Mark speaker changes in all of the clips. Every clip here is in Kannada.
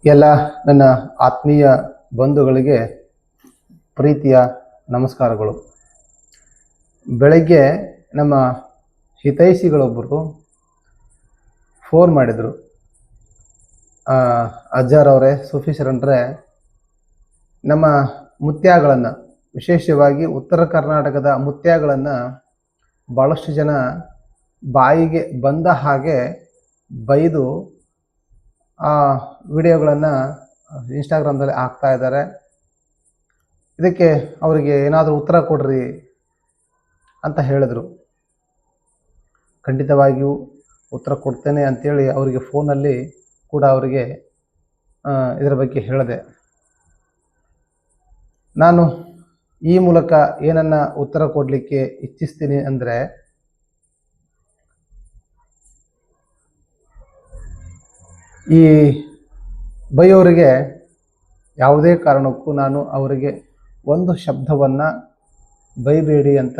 Speaker 1: ಎಲ್ಲ ನನ್ನ ಆತ್ಮೀಯ ಬಂಧುಗಳಿಗೆ ಪ್ರೀತಿಯ ನಮಸ್ಕಾರಗಳು. ಬೆಳಗ್ಗೆ ನಮ್ಮ ಹಿತೈಷಿಗಳೊಬ್ಬರು ಫೋನ್ ಮಾಡಿದರು. ಅಜ್ಜಾರವರೇ, ಸೂಫಿ ಶರಣರೇ, ನಮ್ಮ ಮುತ್ಯಾಗಳನ್ನು, ವಿಶೇಷವಾಗಿ ಉತ್ತರ ಕರ್ನಾಟಕದ ಮುತ್ಯಾಗಳನ್ನು ಭಾಳಷ್ಟು ಜನ ಬಾಯಿಗೆ ಬಂದ ಹಾಗೆ ಬೈದು ಆ ವಿಡಿಯೋಗಳನ್ನು ಇನ್ಸ್ಟಾಗ್ರಾಮ್ದಲ್ಲಿ ಹಾಕ್ತಾ ಇದ್ದಾರೆ. ಇದಕ್ಕೆ ಅವರಿಗೆ ಏನಾದರೂ ಉತ್ತರ ಕೊಡ್ರಿ ಅಂತ ಹೇಳಿದರು. ಖಂಡಿತವಾಗಿಯೂ ಉತ್ತರ ಕೊಡ್ತೇನೆ ಅಂಥೇಳಿ ಅವರಿಗೆ ಫೋನಲ್ಲಿ ಕೂಡ ಅವರಿಗೆ ಇದರ ಬಗ್ಗೆ ಹೇಳಿದೆ. ನಾನು ಈ ಮೂಲಕ ಏನನ್ನು ಉತ್ತರ ಕೊಡಲಿಕ್ಕೆ ಇಚ್ಛಿಸ್ತೀನಿ ಅಂದರೆ, ಈ ಬೈಯೋರಿಗೆ ಯಾವುದೇ ಕಾರಣಕ್ಕೂ ನಾನು ಅವರಿಗೆ ಒಂದು ಶಬ್ದವನ್ನು ಬೈಬೇಡಿ ಅಂತ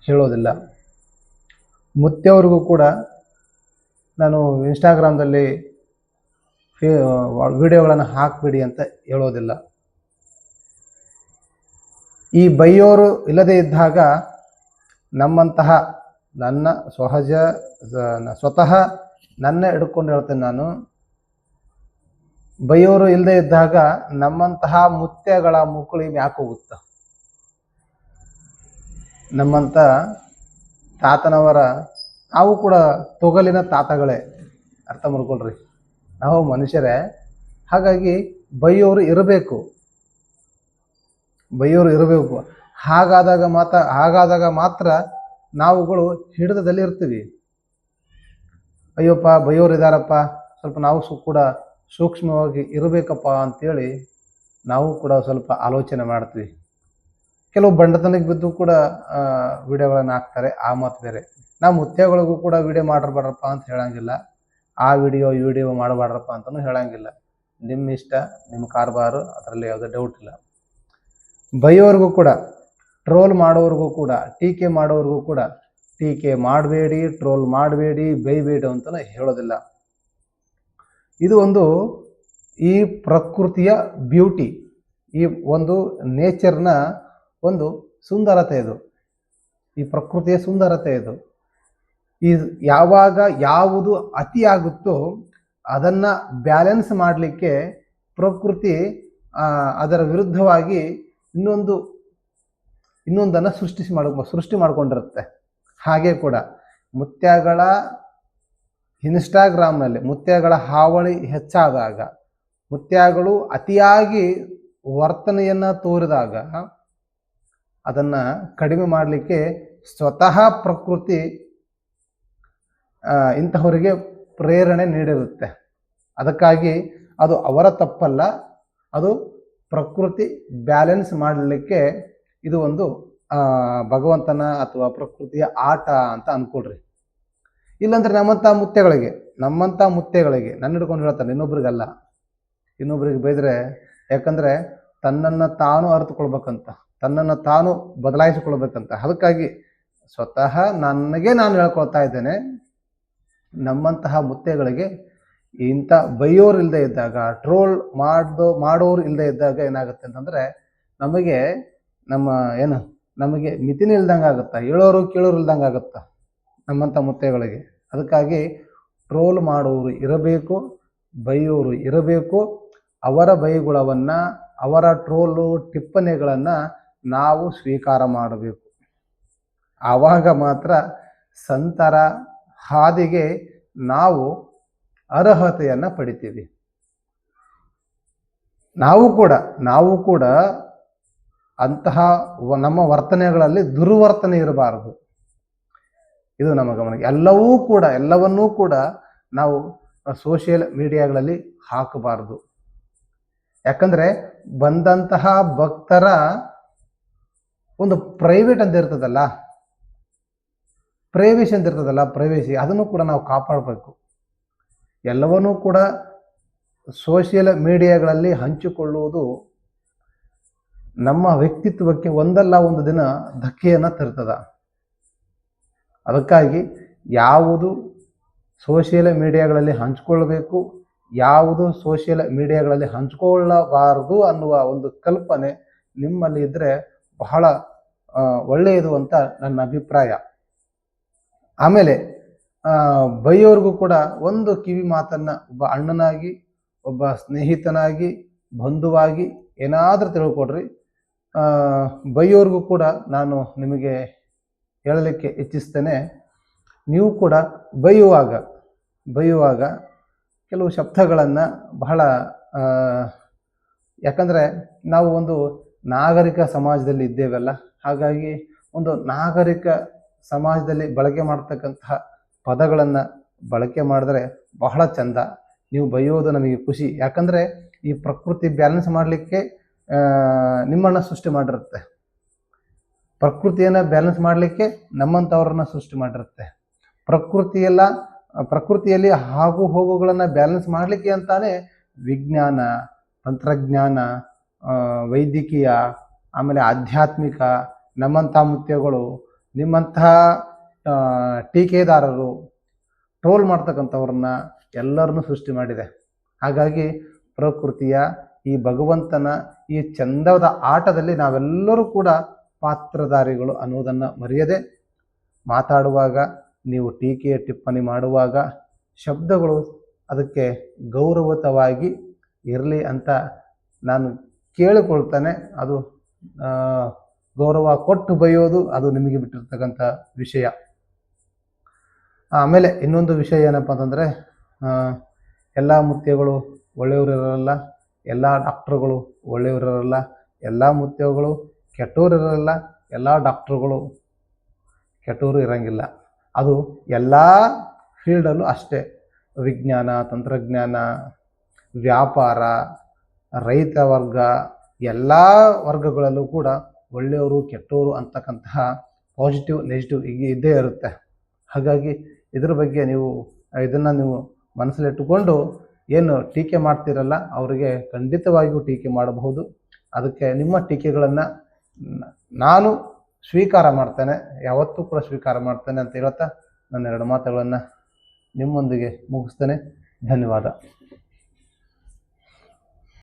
Speaker 1: ಹೇಳೋದಿಲ್ಲ. ಮುತ್ತೆಯವ್ರಿಗೂ ಕೂಡ ನಾನು ಇನ್ಸ್ಟಾಗ್ರಾಮ್ದಲ್ಲಿ ವಿಡಿಯೋಗಳನ್ನು ಹಾಕಬೇಡಿ ಅಂತ ಹೇಳೋದಿಲ್ಲ. ಈ ಬೈಯೋರು ಇಲ್ಲದೇ ಇದ್ದಾಗ ನಮ್ಮಂತಹ ಸ್ವತಃ ನನ್ನ ಹಿಡ್ಕೊಂಡು ಹೇಳ್ತೇನೆ ನಾನು, ಬೈಯೋರು ಇಲ್ಲದೆ ಇದ್ದಾಗ ನಮ್ಮಂತಹ ಮುತ್ಯಗಳ ಮುಕುಳಿ ಮ್ಯಾಕ್ ಹೋಗುತ್ತ. ನಮ್ಮಂಥ ತಾತನವರ ನಾವು ಕೂಡ ತೊಗಲಿನ ತಾತಗಳೇ, ಅರ್ಥ ಮಾಡ್ಕೊಳ್ರಿ. ನಾವು ಮನುಷ್ಯರೇ, ಹಾಗಾಗಿ ಬೈಯೋರು ಇರಬೇಕು. ಹಾಗಾದಾಗ ಮಾತ್ರ ನಾವುಗಳು ಹಿಡಿತದಲ್ಲಿ ಇರ್ತೀವಿ. ಅಯ್ಯಪ್ಪ ಬೈಯೋರು ಇದ್ದಾರಪ್ಪ, ಸ್ವಲ್ಪ ನಾವು ಕೂಡ ಸೂಕ್ಷ್ಮವಾಗಿ ಇರಬೇಕಪ್ಪ ಅಂಥೇಳಿ ನಾವು ಕೂಡ ಸ್ವಲ್ಪ ಆಲೋಚನೆ ಮಾಡ್ತೀವಿ. ಕೆಲವು ಬಂಡತನಕ್ಕೆ ಬಿದ್ದು ಕೂಡ ವಿಡಿಯೋಗಳನ್ನು ಹಾಕ್ತಾರೆ, ಆ ಮಾತು ಬೇರೆ. ನಾವು ಮುತ್ಯಗಳಿಗೂ ಕೂಡ ವಿಡಿಯೋ ಮಾಡಬಾರ್ದಪ್ಪ ಅಂತ ಹೇಳಂಗಿಲ್ಲ, ಆ ವಿಡಿಯೋ ಈ ವಿಡಿಯೋ ಮಾಡಬಾರ್ದಪ್ಪ ಅಂತಲೂ ಹೇಳಂಗಿಲ್ಲ. ನಿಮ್ಮ ಇಷ್ಟ, ನಿಮ್ಮ ಕಾರ್ಬಾರು, ಅದರಲ್ಲಿ ಯಾವುದೇ ಡೌಟ್ ಇಲ್ಲ. ಬೈಯೋರ್ಗೂ ಕೂಡ, ಟ್ರೋಲ್ ಮಾಡೋರ್ಗೂ ಕೂಡ, ಟೀಕೆ ಮಾಡೋರ್ಗೂ ಕೂಡ ಟೀಕೆ ಮಾಡಬೇಡಿ, ಟ್ರೋಲ್ ಮಾಡಬೇಡಿ, ಬೈಬೇಡಿ ಅಂತಲೂ ಹೇಳೋದಿಲ್ಲ. ಇದು ಒಂದು ಈ ಪ್ರಕೃತಿಯ ಬ್ಯೂಟಿ, ಈ ಒಂದು ನೇಚರ್ನ ಒಂದು ಸುಂದರತೆ. ಇದು ಈ ಪ್ರಕೃತಿಯ ಸುಂದರತೆ. ಇದು ಯಾವಾಗ ಯಾವುದು ಅತಿ ಆಗುತ್ತೋ ಅದನ್ನು ಬ್ಯಾಲೆನ್ಸ್ ಮಾಡಲಿಕ್ಕೆ ಪ್ರಕೃತಿ ಅದರ ವಿರುದ್ಧವಾಗಿ ಇನ್ನೊಂದನ್ನು ಸೃಷ್ಟಿ ಮಾಡಿಕೊಂಡಿರುತ್ತೆ. ಹಾಗೆ ಕೂಡ ಮುತ್ಯಗಳ ಇನ್ಸ್ಟಾಗ್ರಾಮ್ನಲ್ಲಿ ಮುತ್ಯಗಳ ಹಾವಳಿ ಹೆಚ್ಚಾದಾಗ, ಮುತ್ಯಗಳು ಅತಿಯಾಗಿ ವರ್ತನೆಯನ್ನು ತೋರಿದಾಗ ಅದನ್ನು ಕಡಿಮೆ ಮಾಡಲಿಕ್ಕೆ ಸ್ವತಃ ಪ್ರಕೃತಿ ಇಂತಹವರಿಗೆ ಪ್ರೇರಣೆ ನೀಡಿರುತ್ತೆ. ಅದಕ್ಕಾಗಿ ಅದು ಅವರ ತಪ್ಪಲ್ಲ, ಅದು ಪ್ರಕೃತಿ ಬ್ಯಾಲೆನ್ಸ್ ಮಾಡಲಿಕ್ಕೆ ಇದು ಒಂದು ಭಗವಂತನ ಅಥವಾ ಪ್ರಕೃತಿಯ ಆಟ ಅಂತ ಅಂದ್ಕೊಳ್ರಿ. ಇಲ್ಲಾಂದ್ರೆ ನಮ್ಮಂಥ ಮುತ್ತೆಗಳಿಗೆ ನನ್ನ ಹಿಡ್ಕೊಂಡು ಹೇಳ್ತಾರೆ, ಇನ್ನೊಬ್ರಿಗೆ ಬೈದರೆ. ಯಾಕಂದರೆ ತನ್ನನ್ನು ತಾನು ಅರಿತುಕೊಳ್ಬೇಕಂತ, ತನ್ನನ್ನು ತಾನು ಬದಲಾಯಿಸಿಕೊಳ್ಬೇಕಂತ. ಅದಕ್ಕಾಗಿ ಸ್ವತಃ ನನಗೆ ನಾನು ಹೇಳ್ಕೊಳ್ತಾ ಇದ್ದೇನೆ, ನಮ್ಮಂತಹ ಮುತ್ತೆಗಳಿಗೆ ಇಂಥ ಬೈಯೋರು ಇಲ್ಲದೆ ಇದ್ದಾಗ, ಟ್ರೋಲ್ ಮಾಡೋರು ಇಲ್ಲದೆ ಇದ್ದಾಗ ಏನಾಗುತ್ತೆ ಅಂತಂದರೆ, ನಮಗೆ ಮಿತಿನೇ ಇಲ್ದಂಗೆ ಆಗುತ್ತಾ, ಹೇಳೋರು ಕೇಳೋರು ಇಲ್ದಂಗೆ ಆಗುತ್ತಾ ನಮ್ಮಂಥ ಮುತ್ತೆಗಳಿಗೆ. ಅದಕ್ಕಾಗಿ ಟ್ರೋಲ್ ಮಾಡೋರು ಇರಬೇಕು, ಬೈಯೋರು ಇರಬೇಕು. ಅವರ ಬೈಗುಳವನ್ನು, ಅವರ ಟ್ರೋಲು ಟಿಪ್ಪಣಿಗಳನ್ನು ನಾವು ಸ್ವೀಕಾರ ಮಾಡಬೇಕು. ಆವಾಗ ಮಾತ್ರ ಸಂತರ ಹಾದಿಗೆ ನಾವು ಅರ್ಹತೆಯನ್ನು ಪಡಿತೀವಿ. ನಾವು ಕೂಡ ಅಂತಹ ನಮ್ಮ ವರ್ತನೆಗಳಲ್ಲಿ ದುರ್ವರ್ತನೆ ಇರಬಾರದು. ಇದು ನಮ್ಮ ಗಮನ. ಎಲ್ಲವನ್ನೂ ಕೂಡ ನಾವು ಸೋಷಿಯಲ್ ಮೀಡಿಯಾಗಳಲ್ಲಿ ಹಾಕಬಾರ್ದು. ಯಾಕಂದರೆ ಬಂದಂತಹ ಭಕ್ತರ ಒಂದು ಪ್ರೈವೇಟ್ ಅಂತ ಇರ್ತದಲ್ಲ, ಪ್ರೈವೇಸಿ ಅದನ್ನು ಕೂಡ ನಾವು ಕಾಪಾಡಬೇಕು. ಎಲ್ಲವನ್ನೂ ಕೂಡ ಸೋಷಿಯಲ್ ಮೀಡಿಯಾಗಳಲ್ಲಿ ಹಂಚಿಕೊಳ್ಳುವುದು ನಮ್ಮ ವ್ಯಕ್ತಿತ್ವಕ್ಕೆ ಒಂದಲ್ಲ ಒಂದು ದಿನ ಧಕ್ಕೆಯನ್ನು ತರ್ತದ. ಅದಕ್ಕಾಗಿ ಯಾವುದು ಸೋಷಿಯಲ್ ಮೀಡಿಯಾಗಳಲ್ಲಿ ಹಂಚಿಕೊಳ್ಳಬೇಕು, ಯಾವುದು ಸೋಷಿಯಲ್ ಮೀಡಿಯಾಗಳಲ್ಲಿ ಹಂಚಿಕೊಳ್ಳಬಾರದು ಅನ್ನುವ ಒಂದು ಕಲ್ಪನೆ ನಿಮ್ಮಲ್ಲಿ ಇದ್ದರೆ ಬಹಳ ಒಳ್ಳೆಯದು ಅಂತ ನನ್ನ ಅಭಿಪ್ರಾಯ. ಆಮೇಲೆ ಬೈಯೋರ್ಗೂ ಕೂಡ ಒಂದು ಕಿವಿ ಮಾತನ್ನು ಒಬ್ಬ ಅಣ್ಣನಾಗಿ, ಒಬ್ಬ ಸ್ನೇಹಿತನಾಗಿ, ಬಂಧುವಾಗಿ ಏನಾದರೂ ತಿಳ್ಕೊಡ್ರಿ. ಬೈಯೋರ್ಗೂ ಕೂಡ ನಾನು ನಿಮಗೆ ಹೇಳಲಿಕ್ಕೆ ಇಚ್ಛಿಸ್ತೇನೆ, ನೀವು ಕೂಡ ಬೈಯುವಾಗ ಕೆಲವು ಶಬ್ದಗಳನ್ನು ಬಹಳ ಯಾಕಂದರೆ ನಾವು ಒಂದು ನಾಗರಿಕ ಸಮಾಜದಲ್ಲಿ ಇದ್ದೇವಲ್ಲ, ಹಾಗಾಗಿ ಒಂದು ನಾಗರಿಕ ಸಮಾಜದಲ್ಲಿ ಬಳಕೆ ಮಾಡ್ತಕ್ಕಂತಹ ಪದಗಳನ್ನು ಬಳಕೆ ಮಾಡಿದ್ರೆ ಬಹಳ ಚಂದ. ನೀವು ಬೈಯೋದು ನಮಗೆ ಖುಷಿ, ಯಾಕಂದರೆ ಈ ಪ್ರಕೃತಿ ಬ್ಯಾಲೆನ್ಸ್ ಮಾಡಲಿಕ್ಕೆ ನಿಮ್ಮನ್ನು ಸೃಷ್ಟಿ ಮಾಡಿರುತ್ತೆ. ಪ್ರಕೃತಿಯನ್ನು ಬ್ಯಾಲೆನ್ಸ್ ಮಾಡಲಿಕ್ಕೆ ನಮ್ಮಂಥವ್ರನ್ನ ಸೃಷ್ಟಿ ಮಾಡಿರುತ್ತೆ. ಪ್ರಕೃತಿಯಲ್ಲಿ ಆಗು ಹೋಗುಗಳನ್ನು ಬ್ಯಾಲೆನ್ಸ್ ಮಾಡಲಿಕ್ಕೆ ಅಂತಾನೆ ವಿಜ್ಞಾನ, ತಂತ್ರಜ್ಞಾನ, ವೈದ್ಯಕೀಯ, ಆಮೇಲೆ ಆಧ್ಯಾತ್ಮಿಕ, ನಮ್ಮಂಥ ಮುತ್ಯಗಳು, ನಿಮ್ಮಂತಹ ಟೀಕೆದಾರರು, ಟ್ರೋಲ್ ಮಾಡ್ತಕ್ಕಂಥವ್ರನ್ನ ಎಲ್ಲರನ್ನೂ ಸೃಷ್ಟಿ ಮಾಡಿದೆ. ಹಾಗಾಗಿ ಪ್ರಕೃತಿಯ ಈ ಭಗವಂತನ ಈ ಚಂದದ ಆಟದಲ್ಲಿ ನಾವೆಲ್ಲರೂ ಕೂಡ ಪಾತ್ರಧಾರಿಗಳು ಅನ್ನೋದನ್ನು ಮರೆಯದೆ ಮಾತಾಡುವಾಗ, ನೀವು ಟೀಕೆ ಟಿಪ್ಪಣಿ ಮಾಡುವಾಗ ಶಬ್ದಗಳು ಅದಕ್ಕೆ ಗೌರವಯುತವಾಗಿ ಇರಲಿ ಅಂತ ನಾನು ಕೇಳಿಕೊಳ್ತಾನೆ. ಅದು ಗೌರವ ಕೊಟ್ಟು ಬೈಯೋದು ಅದು ನಿಮಗೆ ಬಿಟ್ಟಿರ್ತಕ್ಕಂಥ ವಿಷಯ. ಆಮೇಲೆ ಇನ್ನೊಂದು ವಿಷಯ ಏನಪ್ಪ ಅಂತಂದರೆ, ಎಲ್ಲ ಮುತ್ಯಗಳು ಒಳ್ಳೆಯವರಿರಲ್ಲ, ಎಲ್ಲ ಡಾಕ್ಟ್ರುಗಳು ಒಳ್ಳೆಯವರಿರಲ್ಲ, ಎಲ್ಲ ಮುತ್ಯಗಳು ಕೆಟ್ಟವರಿರಲ್ಲ, ಎಲ್ಲ ಡಾಕ್ಟ್ರುಗಳು ಕೆಟ್ಟವರು ಇರೋಂಗಿಲ್ಲ. ಅದು ಎಲ್ಲ ಫೀಲ್ಡಲ್ಲೂ ಅಷ್ಟೇ. ವಿಜ್ಞಾನ, ತಂತ್ರಜ್ಞಾನ, ವ್ಯಾಪಾರ, ರೈತ ವರ್ಗ, ಎಲ್ಲ ವರ್ಗಗಳಲ್ಲೂ ಕೂಡ ಒಳ್ಳೆಯವರು ಕೆಟ್ಟವರು ಅಂತಕ್ಕಂತಹ ಪಾಸಿಟಿವ್ ನೆಗೆಟಿವ್ ಇದ್ದೇ ಇರುತ್ತೆ. ಹಾಗಾಗಿ ಇದ್ರ ಬಗ್ಗೆ ಇದನ್ನು ನೀವು ಮನಸ್ಸಲ್ಲಿಟ್ಟುಕೊಂಡು ಏನು ಟೀಕೆ ಮಾಡ್ತೀರಲ್ಲ ಅವರಿಗೆ ಖಂಡಿತವಾಗಿಯೂ ಟೀಕೆ ಮಾಡಬಹುದು. ಅದಕ್ಕೆ ನಿಮ್ಮ ಟೀಕೆಗಳನ್ನು ನಾನು ಸ್ವೀಕಾರ ಮಾಡ್ತೇನೆ, ಯಾವತ್ತೂ ಕೂಡ ಸ್ವೀಕಾರ ಮಾಡ್ತೇನೆ ಅಂತ ಹೇಳ್ತಾ ನನ್ನ ಎರಡು ಮಾತುಗಳನ್ನು ನಿಮ್ಮೊಂದಿಗೆ ಮುಗಿಸ್ತೇನೆ. ಧನ್ಯವಾದ.